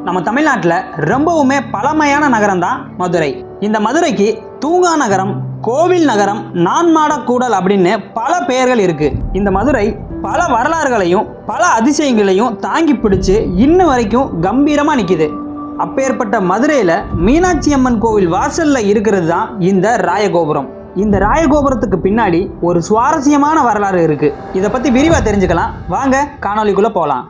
நம்ம தமிழ்நாட்டில் ரொம்பவுமே பழமையான நகரம் தான் மதுரை. இந்த மதுரைக்கு தூங்கா நகரம், கோவில் நகரம், நான்மாடக்கூடல் அப்படின்னு பல பெயர்கள் இருக்கு. இந்த மதுரை பல வரலாறுகளையும் பல அதிசயங்களையும் தாங்கி பிடிச்சு இன்னும் வரைக்கும் கம்பீரமாக நிற்கிது. அப்பேற்பட்ட மதுரையில் மீனாட்சி அம்மன் கோவில் வாசலில் இருக்கிறது தான் இந்த ராயகோபுரம். இந்த ராயகோபுரத்துக்கு பின்னாடி ஒரு சுவாரஸ்யமான வரலாறு இருக்கு. இதை பற்றி விரிவாக தெரிஞ்சுக்கலாம். வாங்க காணொலிக்குள்ளே போகலாம்.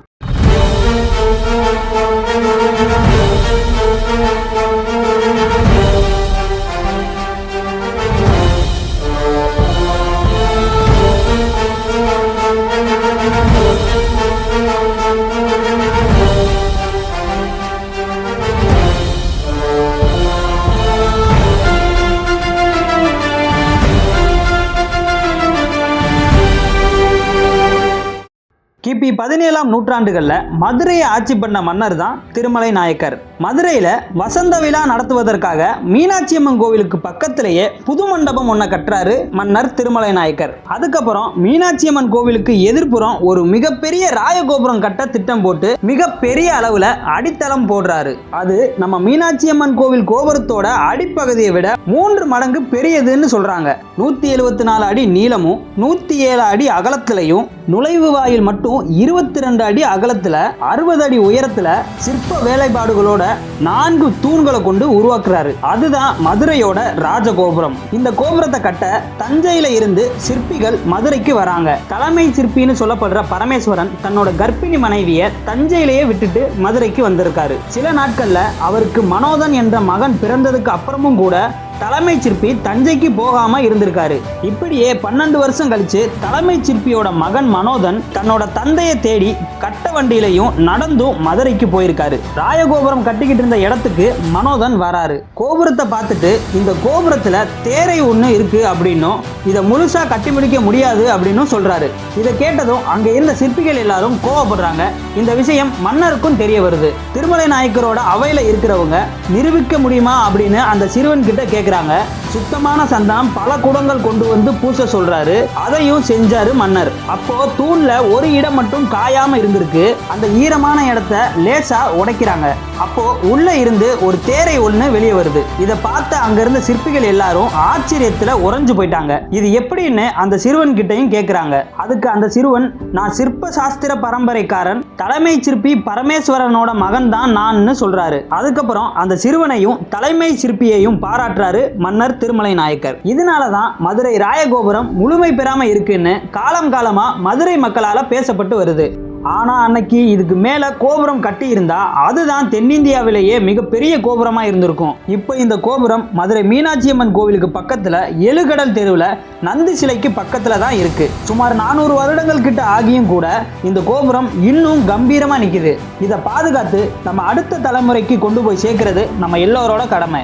கிபி 17ஆம் நூற்றாண்டுகளில் மதுரையை ஆட்சி பண்ண மன்னர் தான் திருமலை நாயக்கர். மதுரையில் வசந்த விழா நடத்துவதற்காக மீனாட்சி அம்மன் கோவிலுக்கு பக்கத்திலேயே புது மண்டபம் ஒன்றை கட்டுறாரு மன்னர் திருமலை நாயக்கர். அதுக்கப்புறம் மீனாட்சி அம்மன் கோவிலுக்கு எதிர்ப்புறம் ஒரு மிகப்பெரிய ராயகோபுரம் கட்ட திட்டம் போட்டு மிகப்பெரிய அளவில் அடித்தளம் போடுறாரு. அது நம்ம மீனாட்சி அம்மன் கோவில் கோபுரத்தோட அடிப்பகுதியை விட 3 மடங்கு பெரியதுன்னு சொல்றாங்க. 174 அடி நீளமும் 107 அடி அகலத்திலையும், நுழைவு வாயில் மட்டும் 22 அடி அகலத்துல 60 அடி உயரத்துல சிற்ப வேலைப்பாடுகளோட 4 தூண்களை கொண்டு உருவாக்குறாரு. அதுதான் மதுரையோட ராஜகோபுரம். இந்த கோபுரத்தை கட்ட தஞ்சையில இருந்து சிற்பிகள் மதுரைக்கு வராங்க. தலைமை சிற்பின்னு சொல்லப்படுற பரமேஸ்வரன் தன்னோட கர்ப்பிணி மனைவியை தஞ்சையிலேயே விட்டுட்டு மதுரைக்கு வந்திருக்காரு. சில நாட்கள்ல அவருக்கு மனோதன் என்ற மகன் பிறந்ததுக்கு அப்புறமும் கூட தலைமை சிற்பி தஞ்சைக்கு போகாம இருந்திருக்காரு. இப்படியே 12 வருஷம் கழிச்சு தலைமை சிற்பியோட மகன் மனோதன் தன்னோட தந்தையை தேடி கட்ட வண்டியிலையும் நடந்தும் மதுரைக்கு போயிருக்காரு. ராயகோபுரம் கட்டிக்கிட்டு இருந்த இடத்துக்கு மனோதன் வராரு. கோபுரத்தை பார்த்துட்டு இந்த கோபுரத்துல தேரை ஒண்ணு இருக்கு அப்படின்னும் இதை முழுசா கட்டி முடிக்க முடியாது அப்படின்னு சொல்றாரு. இதை கேட்டதும் அங்க இருந்த சிற்பிகள் எல்லாரும் கோவப்படுறாங்க. இந்த விஷயம் மன்னருக்கும் தெரிய வருது. திருமலை நாயக்கரோட அவையில இருக்கிறவங்க நிரூபிக்க முடியுமா அப்படின்னு அந்த சிறுவன் கிட்ட கேட்கிறாங்க. சுத்தமான சந்தனம் பல குடங்கள் கொண்டு வந்து பூச சொல்றாரு. அதையும் செஞ்சாரு மன்னர். அப்போ தூண்ல ஒரு இடம் மட்டும் காயாம இருந்திருக்கு. அந்த ஈரமான இடத்தை லேசா உடைக்கிறாங்க. அப்போ உள்ள இருந்து ஒரு தேரை ஒண்ணு வெளியே வருது. இதை பார்த்த அங்க இருந்த சிற்பிகள் எல்லாரும் ஆச்சரியத்துல உறைஞ்சு போயிட்டாங்க. இது எப்படின்னு அந்த சிறுவன் கிட்டையும் கேட்கிறாங்க. அதுக்கு அந்த சிறுவன், நான் சிற்ப சாஸ்திர பரம்பரைக்காரன், தலைமை சிற்பி பரமேஸ்வரனோட மகன் தான் நான் சொல்றாரு. அதுக்கப்புறம் அந்த சிறுவனையும் தலைமை சிற்பியையும் பாராட்டுறாரு மன்னர் திருமலை நாயக்கர். இதனாலதான் மதுரை ராயகோபுரம் முழுமை பெறாம இருக்குன்னு காலம் காலமா மதுரை மக்களால பேசப்பட்டு வருது. ஆனா அன்னைக்கு இதுக்கு மேல கோபுரம் கட்டி இருந்தா அதுதான் தென்னிந்தியாவிலேயே மிகப்பெரிய கோபுரமா இருந்திருக்கும். இப்போ இந்த கோபுரம் மதுரை மீனாட்சி அம்மன் கோவிலுக்கு பக்கத்துல எழுகடல் தெருவில் நந்தி சிலைக்கு பக்கத்துல தான் இருக்கு. சுமார் 400 வருடங்கள் கிட்ட ஆகியும் கூட இந்த கோபுரம் இன்னும் கம்பீரமா நிக்குது. இதை பாதுகாத்து நம்ம அடுத்த தலைமுறைக்கு கொண்டு போய் சேர்க்கிறது நம்ம எல்லோரோட கடமை.